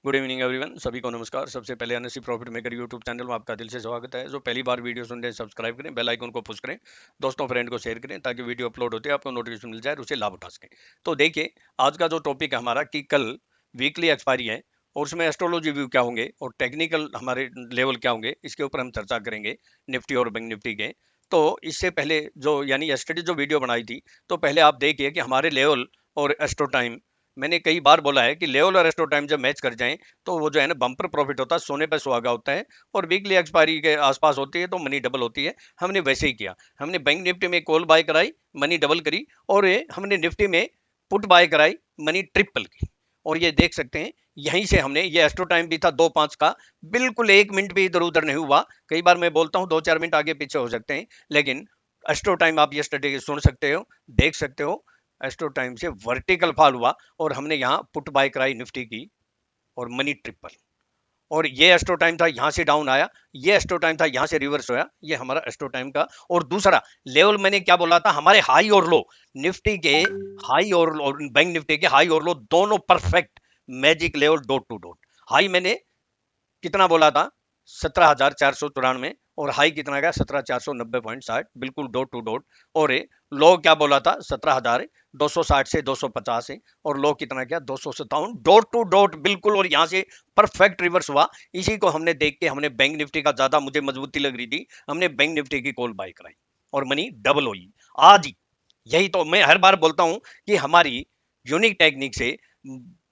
Good evening everyone, सभी को नमस्कार। सबसे पहले NSC profit maker YouTube channel में आपका दिल से स्वागत है। जो पहली बार वीडियो सुन रहे हैं सब्सक्राइब करें, बेल आइकन को पुश करें, दोस्तों फ्रेंड को शेयर करें ताकि वीडियो अपलोड होते हैं आपको नोटिफिकेशन मिल जाए और उसे लाभ उठा सकें। तो देखिए, आज का जो टॉपिक है हमारा कि कल वीकली एक्सपायरी है और उसमें एस्ट्रोलॉजी व्यू क्या होंगे और टेक्निकल हमारे लेवल क्या होंगे, इसके ऊपर हम चर्चा करेंगे निफ्टी और बैंक निफ्टी के। तो इससे पहले जो यानी यस्टरडे जो वीडियो बनाई थी, तो पहले आप देखिए कि हमारे लेवल और एस्ट्रो टाइम, मैंने कई बार बोला है कि लेवल और एस्ट्रो टाइम जब मैच कर जाएं तो वो जो है ना बम्पर प्रॉफिट होता है, सोने पे सुहागा होता है और वीकली एक्सपायरी के आसपास होती है तो मनी डबल होती है। हमने वैसे ही किया, हमने बैंक निफ्टी में कॉल बाय कराई, मनी डबल करी, और ये हमने निफ्टी में पुट बाय कराई, मनी ट्रिपल की। और ये देख सकते हैं यहीं से हमने, ये एस्ट्रो टाइम भी था 2-5 का, बिल्कुल 1 मिनट भी इधर उधर नहीं हुआ। कई बार मैं बोलता हूँ 2-4 मिनट आगे पीछे हो सकते हैं, लेकिन एस्ट्रो टाइम आप यस्टरडे सुन सकते हो, देख सकते हो। एस्ट्रो टाइम से वर्टिकल फॉल हुआ और हमने यहाँ पुट बाय कराई निफ्टी की और मनी ट्रिपल। और ये एस्ट्रो टाइम था, यहां से डाउन आया, ये एस्ट्रो टाइम था, यहां से रिवर्स होया, ये हमारा एस्ट्रो टाइम का। और दूसरा लेवल मैंने क्या बोला था, हमारे हाई और लो, निफ्टी के हाई और बैंक निफ्टी के हाई और लो दोनों perfect magic level dot to dot. High मैंने कितना बोला था, 17,494, और हाई कितना गया 17,490.60, बिल्कुल डॉट टू डॉट। और लो क्या बोला था 17,260 से 250 है, और लो कितना गया 257, डॉट टू डॉट बिल्कुल। और यहां से परफेक्ट रिवर्स हुआ। इसी को हमने देख के हमने बैंक निफ्टी का ज्यादा मुझे मजबूती लग रही थी, हमने बैंक निफ्टी की कॉल बाय कराई और मनी डबल हुई आज ही। यही तो मैं हर बार बोलता हूं कि हमारी यूनिक टेक्निक से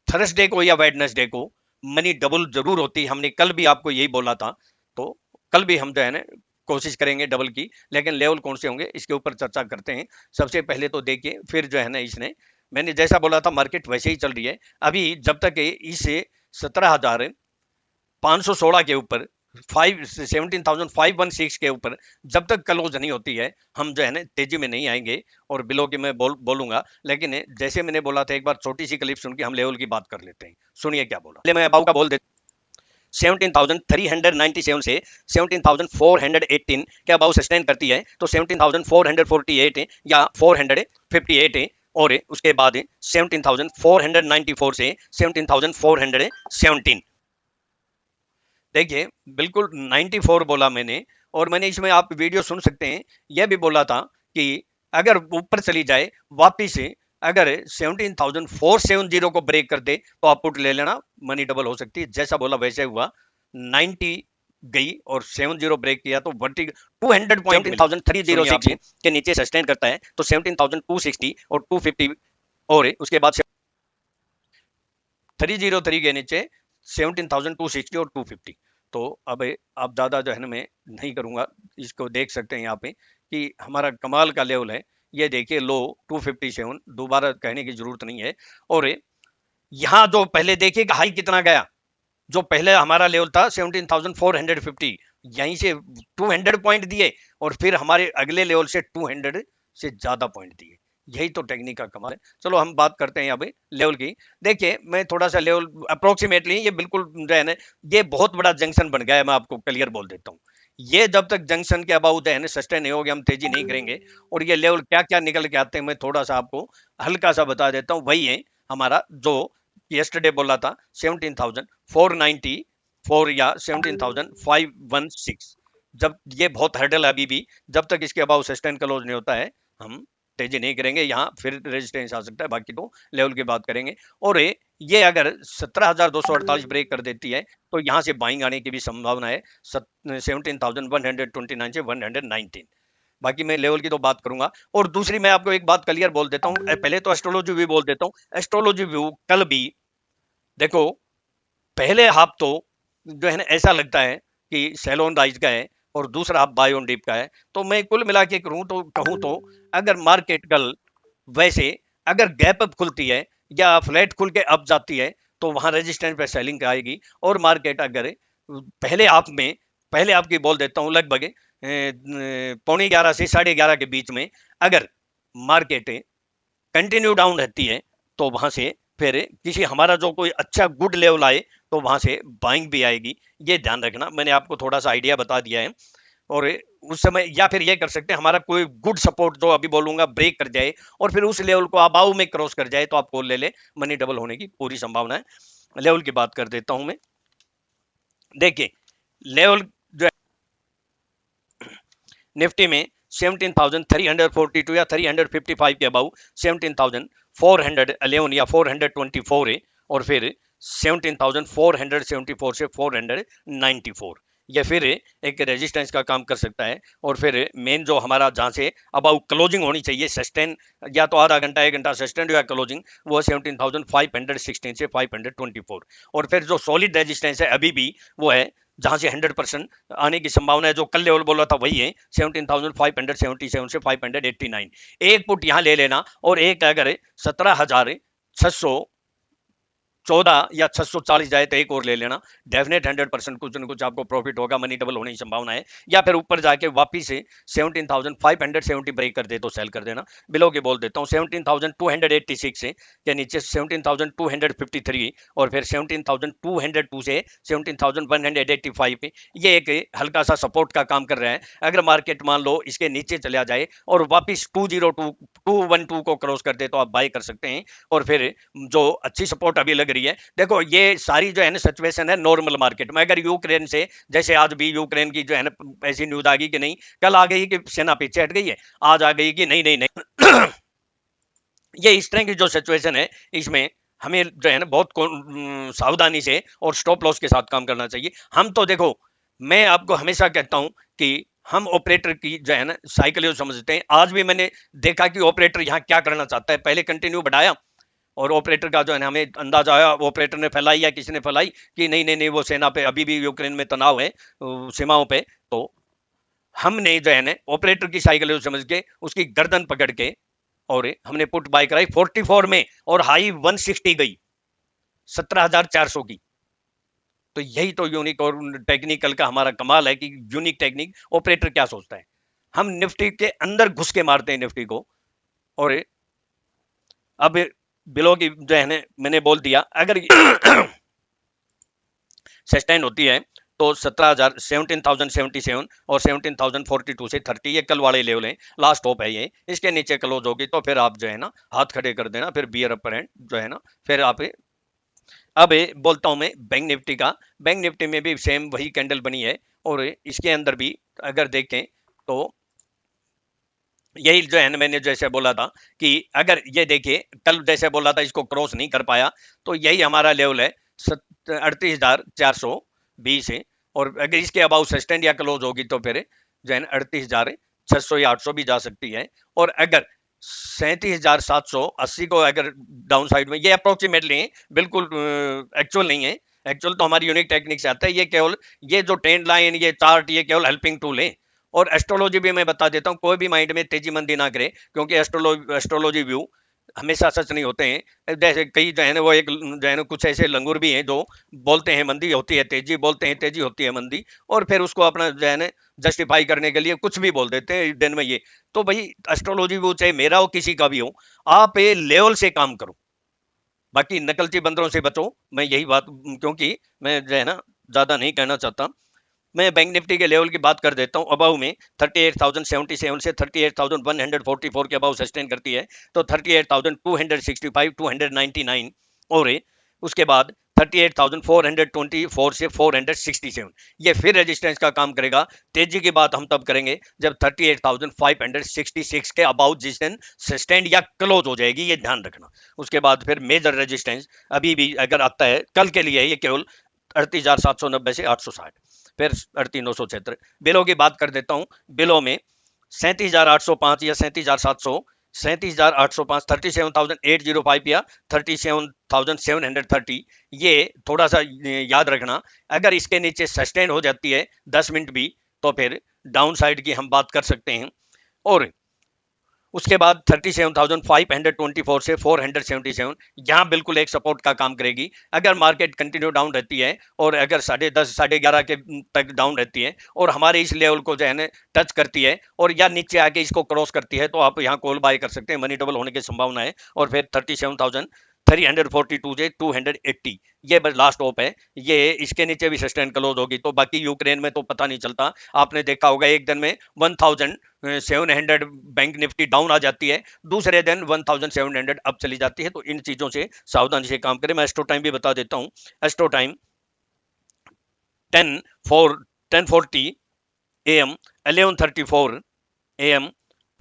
थर्सडे को या वेडनेसडे को मनी डबल जरूर होती है। हमने कल भी आपको यही बोला था, तो कल भी हम जो है ना कोशिश करेंगे डबल की, लेकिन लेवल कौन से होंगे इसके ऊपर चर्चा करते हैं। सबसे पहले तो देखिए, फिर जो है ना इसने, मैंने जैसा बोला था मार्केट वैसे ही चल रही है अभी। जब तक इस 17,516 के ऊपर, 17,516 के ऊपर जब तक क्लोज नहीं होती है, हम जो है ना तेजी में नहीं आएंगे। और बिलो की मैं बोलूंगा, लेकिन जैसे मैंने बोला था, एक बार छोटी सी क्लिप सुन के हम लेवल की बात कर लेते हैं। सुनिए क्या बोला, पहले मैं अबाउ का बोल देता हूं। 17,397 से 17,418 के अबाउ सस्टेन करती है, तो 17,448 है या 458 है। और उसके बाद 17,494 से 17,417, देखिए बिल्कुल 94 बोला मैंने। और मैंने इसमें, आप वीडियो सुन सकते हैं, यह भी बोला था कि अगर ऊपर चली जाए वापिस से, अगर 17,470 को ब्रेक कर दे तो आप पुट ले लेना, मनी डबल हो सकती है। जैसा बोला वैसे हुआ, 90 गई और 70 ब्रेक किया तो 200 पॉइंट 17,306 के नीचे सस्टेन करता है, तो 17,260 और 250, और उसके बाद 303 के नीचे 17,260 और 250। तो अब आप ज़्यादा जो है ना मैं नहीं करूंगा, इसको देख सकते हैं यहाँ पे कि हमारा कमाल का लेवल है। ये देखिए लो 257, दोबारा कहने की जरूरत नहीं है। और यहाँ जो पहले देखिए हाई कितना गया, जो पहले हमारा लेवल था 17,450, यहीं से 200 पॉइंट दिए और फिर हमारे अगले लेवल से 200 से ज्यादा पॉइंट दिए। यही तो टेक्निक का कमाल है। चलो हम बात करते हैं अभी लेवल की। देखिए मैं थोड़ा सा लेवल अप्रोक्सीमेटली, ये बिल्कुल जो है ना, ये बहुत बड़ा जंक्शन बन गया है, मैं आपको क्लियर बोल देता हूँ। ये जब तक जंक्शन के अबाउट है ना सस्टेन नहीं होगी, हम तेजी नहीं करेंगे। और ये लेवल क्या क्या निकल के आते हैं, मैं थोड़ा सा आपको हल्का सा बता देता हूँ। वही है हमारा जो यस्टरडे बोला था, 17,494 या 17,516। जब ये बहुत हर्डल है अभी भी, जब तक इसके अबाउ सस्टेन क्लोज नहीं होता है हम तेजी नहीं करेंगे। यहाँ फिर रेजिस्टेंस आ सकता है, बाकी तो लेवल की बात करेंगे। और ये अगर 17,248 ब्रेक कर देती है तो यहाँ से बाइंग आने की भी संभावना है, 17,129 से 119। बाकी मैं लेवल की तो बात करूंगा। और दूसरी मैं आपको एक बात क्लियर बोल देता हूँ, पहले तो एस्ट्रोलॉजी व्यू बोल देता हूँ। एस्ट्रोलॉजी व्यू कल भी देखो, पहले हाफ तो जो है ना ऐसा लगता है कि सेल ऑन राइज का है और दूसरा हाफ बाय ऑन डिप का है। तो मैं कुल मिला के कहूं तो अगर मार्केट कल वैसे अगर गैप अप खुलती है या फ्लैट खुल के अप जाती है तो वहां रेजिस्टेंस पे सेलिंग आएगी। और मार्केट अगर पहले हाफ में, पहले आपकी बोल देता हूं लगभग 11:15 से 11:30 के बीच में, अगर मार्केट कंटिन्यू डाउन रहती है तो वहां से फिर किसी हमारा जो कोई अच्छा गुड लेवल आए तो वहां से बाइंग भी आएगी। ये ध्यान रखना, मैंने आपको थोड़ा सा आइडिया बता दिया है। और उस समय या फिर ये कर सकते हैं, हमारा कोई गुड सपोर्ट जो अभी बोलूंगा ब्रेक कर जाए और फिर उस लेवल को अबाउ में क्रॉस कर जाए तो आप कॉल ले ले, मनी डबल होने की पूरी संभावना है। लेवल की बात कर देता हूं मैं। देखिए लेवल जो है निफ्टी में 17,342 या 355 के अबाउ 17,411 या 424 है, और फिर 17,474 से 494 ये फिर एक रेजिस्टेंस का काम कर सकता है। और फिर मेन जो हमारा जहां से अबाउ क्लोजिंग होनी चाहिए सस्टेन, या तो आधा घंटा 1 घंटा सस्टेन या क्लोजिंग, वो 17,516 से 524। और फिर जो सॉलिड रेजिस्टेंस है अभी भी वो है जहां से 100% आने की संभावना है, जो कल लेवल बोला था वही है 17,577 से 589। एक पुट यहां ले लेना और एक अगर 17,614 या 640 जाए तो एक और ले लेना, डेफिनेट 100% कुछ न कुछ आपको प्रॉफिट होगा, मनी डबल होने की संभावना है। या फिर ऊपर जाके वापिस से 17,570 ब्रेक कर दे तो सेल कर देना। बिलो के बोल देता हूँ 17,286 से के नीचे 17,253 और फिर 17,202 से 17,185 पे ये एक हल्का सा सपोर्ट का काम कर रहा है। अगर मार्केट मान लो इसके नीचे चला जाए और वापिस 212 को क्रॉस कर दे तो आप बाय कर सकते हैं। और फिर जो अच्छी सपोर्ट अभी लग रही है, देखो ये सारी जो है ना सिचुएशन है नॉर्मल मार्केट में। अगर यूक्रेन से, जैसे आज भी यूक्रेन की जो है ना ऐसी न्यूज आ गई कि नहीं, कल आ गई कि सेना पीछे हट गई है, आज आ गई कि नहीं नहीं नहीं ये इस तरह की जो सिचुएशन है इसमें हमें जो है ना बहुत सावधानी से और स्टॉप लॉस के साथ काम करना चाहिए। हम तो देखो, मैं आपको हमेशा कहता हूं कि हम ऑपरेटर की जो है ना साइकिल समझते हैं। आज भी मैंने देखा कि ऑपरेटर यहाँ क्या करना चाहता है, पहले कंटिन्यू बढ़ाया और ऑपरेटर का जो है हमें अंदाजा आया, ऑपरेटर ने फैलाई या किसी ने फैलाई कि नहीं नहीं नहीं वो सेना पे अभी भी यूक्रेन में तनाव है सीमाओं पे, तो हमने जो है ना ऑपरेटर की साइकिल समझ के उसकी गर्दन पकड़ के और हमने पुट बाय कराई 44 में और हाई 160 गई 17,400 की। तो यही तो यूनिक और टेक्निकल का हमारा कमाल है कि यूनिक टेक्निक ऑपरेटर क्या सोचता है। हम निफ्टी के अंदर घुस के मारते हैं निफ्टी को। और अब बिलो की जो है ना मैंने बोल दिया, अगर सस्टेन होती है तो 17,000 17,077 और 17,042 से 30 ये कल वाले लेवल हैं, लास्ट टॉप है ये। इसके नीचे क्लोज होगी तो फिर आप जो है ना हाथ खड़े कर देना, फिर बियर अपर एंड जो है ना फिर आप। अब बोलता हूं मैं बैंक निफ्टी का। बैंक निफ्टी में भी सेम वही कैंडल बनी है और इसके अंदर भी अगर देखें तो यही जो है ना मैंने जैसे बोला था कि अगर ये देखिए कल जैसे बोला था इसको क्रॉस नहीं कर पाया तो यही हमारा लेवल है 38,420 है। और अगर इसके अबाउ सस्टेंड या क्लोज होगी तो फिर जो है ना 38,600 या 800 भी जा सकती है। और अगर 37,780 को अगर डाउन साइड में, ये अप्रोक्सीमेटली है, बिल्कुल एक्चुअल नहीं है। एक्चुअल तो हमारी यूनिक टेक्निक से आता है, ये केवल ये जो ट्रेंड लाइन ये चार्ट ये केवल हेल्पिंग टूल है। और एस्ट्रोलॉजी भी मैं बता देता हूँ, कोई भी माइंड में तेजी मंदी ना करे, क्योंकि एस्ट्रोलॉजी व्यू हमेशा सच नहीं होते हैं। जैसे कई जो है ना वो एक जो है ना कुछ ऐसे लंगूर भी हैं जो बोलते हैं मंदी होती है तेजी, बोलते हैं तेजी होती है मंदी, और फिर उसको अपना जो है ना जस्टिफाई करने के लिए कुछ भी बोल देते हैं दिन में ये। तो भाई एस्ट्रोलॉजी व्यू चाहे मेरा हो किसी का भी हो, आप ये लेवल से काम करो, बाकी नकलची बंदरों से बचो। मैं यही बात, क्योंकि मैं जो है ना ज्यादा नहीं कहना चाहता। मैं बैंक निफ्टी के लेवल की बात कर देता हूँ। अबाउ में 38,077 से 38,144 के अबाउ सस्टेन करती है, तो 38,265 299 और उसके बाद 38,424 से 467 ये फिर रेजिस्टेंस का काम करेगा। तेजी की बात हम तब करेंगे जब 38,566 के अबाउ जिस दिन सस्टेन या क्लोज हो जाएगी, ये ध्यान रखना। उसके बाद फिर मेजर रेजिस्टेंस अभी भी अगर आता है कल के लिए ये केवल 38,790 से 860, फिर 38,976। बिलो की बात कर देता हूं। बिलो में 37,805 या 37,700, 37,805, 37,805 या 37,730, ये थोड़ा सा याद रखना। अगर इसके नीचे सस्टेन हो जाती है 10 मिनट भी तो फिर डाउन साइड की हम बात कर सकते हैं। और उसके बाद 37,524 से 477 यहाँ बिल्कुल एक सपोर्ट का काम करेगी। अगर मार्केट कंटिन्यू डाउन रहती है और अगर 10:30 11:30 के तक डाउन रहती है और हमारे इस लेवल को जो है ना टच करती है और या नीचे आके इसको क्रॉस करती है तो आप यहाँ कॉल बाय कर सकते हैं, मनी डबल होने की संभावना है। और फिर 342 से 280, ये बस लास्ट ऑप है। ये इसके नीचे भी सस्टेन क्लोज होगी, तो बाकी यूक्रेन में तो पता नहीं चलता। आपने देखा होगा एक दिन में 1700 बैंक निफ्टी डाउन आ जाती है, दूसरे दिन 1700 अप चली जाती है। तो इन चीजों से सावधानी से काम करें। मैं एस्ट्रो टाइम भी बता देता हूं। Astro time 10:40 AM, 11:34 AM,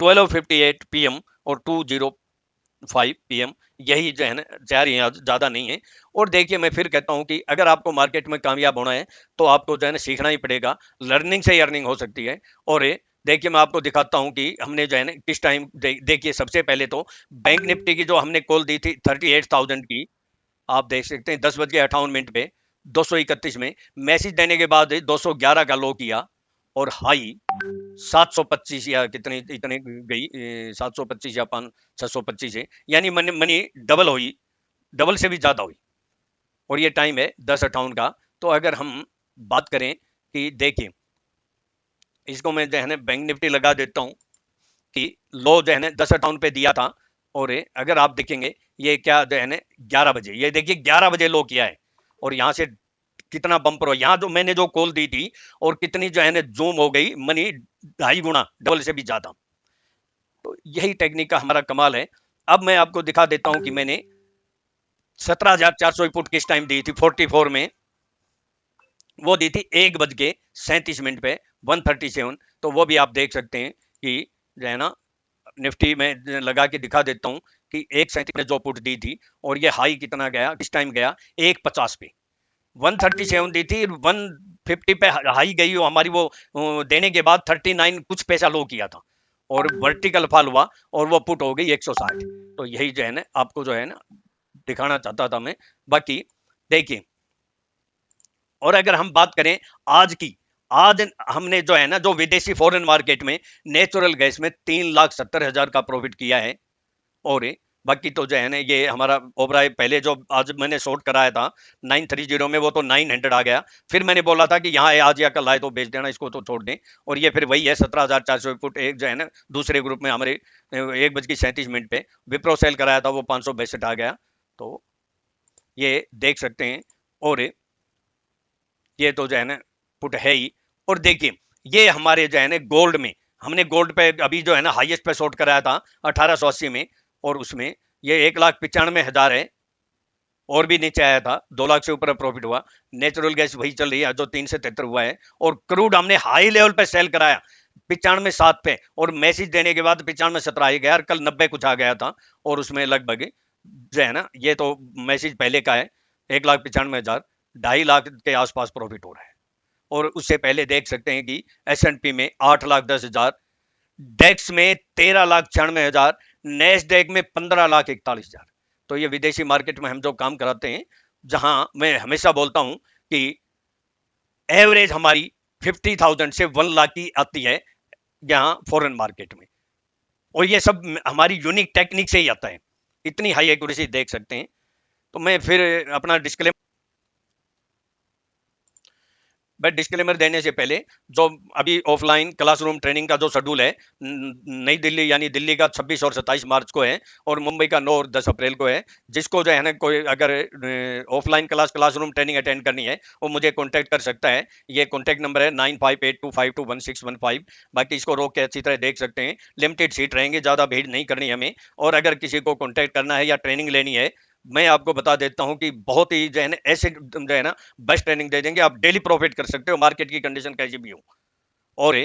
12:58 PM और 2:05 PM, यही जो है ना जा रही है, ज्यादा नहीं है। और देखिए मैं फिर कहता हूं कि अगर आपको मार्केट में कामयाब होना है तो आपको जो है ना सीखना ही पड़ेगा। लर्निंग से ही अर्निंग हो सकती है। और देखिए मैं आपको दिखाता हूं कि हमने जो है ना किस टाइम देखिए सबसे पहले तो बैंक निफ्टी की जो हमने कॉल दी थी 38,000 की, आप देख सकते हैं 10:58 पे 231 में मैसेज देने के बाद 211 का लो किया और हाई 725 या कितने इतने गई, 725 या 625 है, यानी मनी मनी डबल हुई, डबल से भी ज्यादा हुई। और ये टाइम है 10:58 का। तो अगर हम बात करें कि देखिए इसको मैं जो है ना बैंक निफ्टी लगा देता हूं कि लो जो है ना 10:58 पे दिया था। और अगर आप देखेंगे ये क्या जो है ना 11 बजे, ये देखिए 11 बजे लो किया है और यहां से कितना बम्पर हो, यहाँ जो मैंने जो कॉल दी थी और कितनी जो है ना जूम हो गई मनी, 2.5 गुना, डबल से भी ज्यादा। तो यही टेक्निक का हमारा कमाल है। अब मैं आपको दिखा देता हूं कि मैंने 17,400 पुट किस टाइम दी थी 44 में, वो दी थी 1:37 पे 137। तो वो भी आप देख सकते हैं कि जो है ना निफ्टी में लगा के दिखा देता हूं कि 1:37 में जो पुट दी थी और ये हाई कितना गया, किस टाइम गया 1:50 पे, 137 दी थी, 150 पे हाई गई वो हमारी, वो देने के बाद 39 कुछ पैसा लो किया था और वर्टिकल फॉल हुआ और वो पुट हो गई 160। तो यही जो है ना आपको जो है ना दिखाना चाहता था मैं। बाकी देखिए, और अगर हम बात करें आज की, आज हमने जो है ना जो विदेशी फॉरेन मार्केट में नेचुरल गैस में 3,70,000 का प्रॉफिट किया है। और बाकी तो जो है ना ये हमारा ओबराय पहले जो आज मैंने शॉर्ट कराया था 930 में, वो तो 900 आ गया। फिर मैंने बोला था कि यहाँ आज या कल आए तो बेच देना, इसको तो छोड़ दें। और ये फिर वही है 17,400 फुट एक जो है ना दूसरे ग्रुप में हमारे 1:37 पे विप्रो सेल कराया था, वो 562 आ गया। तो ये देख सकते हैं। और ये तो जो है ना पुट है ही। और देखिए ये हमारे जो है ना गोल्ड में, हमने गोल्ड पे अभी जो है ना हाईएस्ट पे शॉर्ट कराया था 1880 में, और उसमें ये 1,95,000 है और भी नीचे आया था, 2 लाख से ऊपर प्रॉफिट हुआ। नेचुरल गैस वही चल रही है जो 373 हुआ है। और क्रूड हमने हाई लेवल पे सेल कराया 95.7 पे और मैसेज देने के बाद 95.17 आ गया, कल 90 कुछ आ गया था। और उसमें लगभग जो है ना ये तो मैसेज पहले का है 1,95,000, 2.5 लाख के आसपास प्रॉफिट हो रहा है। और उससे पहले देख सकते हैं कि S&P में 8,10,000, डेक्स में 13,96,000, नेस्डेक में 15,41,000। तो ये विदेशी मार्केट में हम जो काम कराते हैं, जहां मैं हमेशा बोलता हूं कि एवरेज हमारी 50,000 से 1 लाख की आती है यहाँ फॉरेन मार्केट में। और ये सब हमारी यूनिक टेक्निक से ही आता है, इतनी हाई एक्यूरेसी देख सकते हैं। तो मैं फिर अपना डिस्क्लेमर, बट डिस्क्लेमर देने से पहले जो अभी ऑफलाइन क्लासरूम ट्रेनिंग का जो शेड्यूल है नई दिल्ली यानी दिल्ली का 26 और 27 मार्च को है और मुंबई का 9 और 10 अप्रैल को है। जिसको जो है ना कोई अगर ऑफलाइन क्लासरूम ट्रेनिंग अटेंड करनी है वो मुझे कॉन्टैक्ट कर सकता है। ये कॉन्टैक्ट नंबर है 9582521615। बाकी इसको रोक के अच्छी तरह देख सकते हैं, लिमिटेड सीट रहेंगे, ज़्यादा भीड़ नहीं करनी हमें। और अगर किसी को कॉन्टैक्ट करना है या ट्रेनिंग लेनी है, मैं आपको बता देता हूं कि बहुत ही जो है ना ऐसे जो है ना बेस्ट ट्रेनिंग दे देंगे, आप डेली प्रॉफिट कर सकते हो मार्केट की कंडीशन कैसी भी हो। और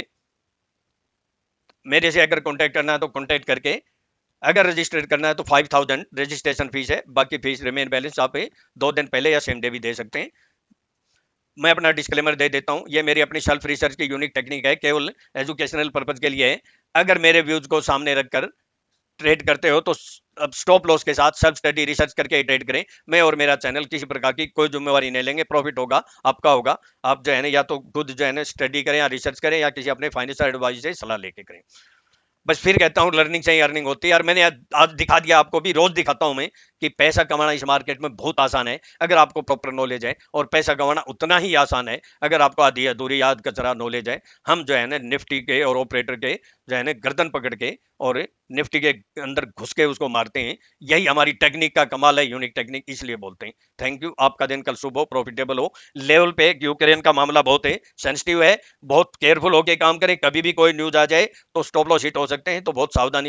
मेरे से अगर कांटेक्ट करना है तो कांटेक्ट करके, अगर रजिस्टर करना है तो 5,000 रजिस्ट्रेशन फीस है, बाकी फीस रिमेन बैलेंस आप 2 दिन पहले या सेम डे भी दे सकते हैं। मैं अपना डिस्क्लेमर दे देता हूं, ये मेरी अपनी सेल्फ रिसर्च की यूनिक टेक्निक है, केवल एजुकेशनल पर्पज के लिए है। अगर मेरे व्यूज को सामने रखकर ट्रेड करते हो तो अब स्टॉप लॉस के साथ सेल्फ स्टडी रिसर्च करके ट्रेड करें। मैं और मेरा चैनल किसी प्रकार की कोई जिम्मेवारी नहीं लेंगे, प्रॉफिट होगा आपका होगा। आप जो है ना या तो खुद जो है ना स्टडी करें या रिसर्च करें या किसी अपने फाइनेंशियल एडवाइजर से सलाह लेके करें। बस फिर कहता हूँ लर्निंग से ही अर्निंग होती है। और मैंने आज दिखा दिया आपको भी, रोज दिखाता हूँ मैं कि पैसा कमाना इस मार्केट में बहुत आसान है अगर आपको प्रॉपर नॉलेज है, और पैसा कमाना उतना ही आसान है अगर आपको आधी अधूरी याद कचरा नॉलेज है। हम जो है ना निफ्टी के और ऑपरेटर के जो है ना गर्दन पकड़ के और निफ्टी के अंदर घुस के उसको मारते हैं। यही हमारी टेक्निक का कमाल है, यूनिक टेक्निक, इसलिए बोलते हैं। Thank you. आपका दिन कल शुभ हो, प्रॉफिटेबल हो। लेवल पे यूक्रेन का मामला बहुत है सेंसिटिव है, बहुत केयरफुल होके काम करें। कभी भी कोई न्यूज आ जाए तो स्टॉप लॉस हिट हो सकते हैं, तो बहुत सावधानी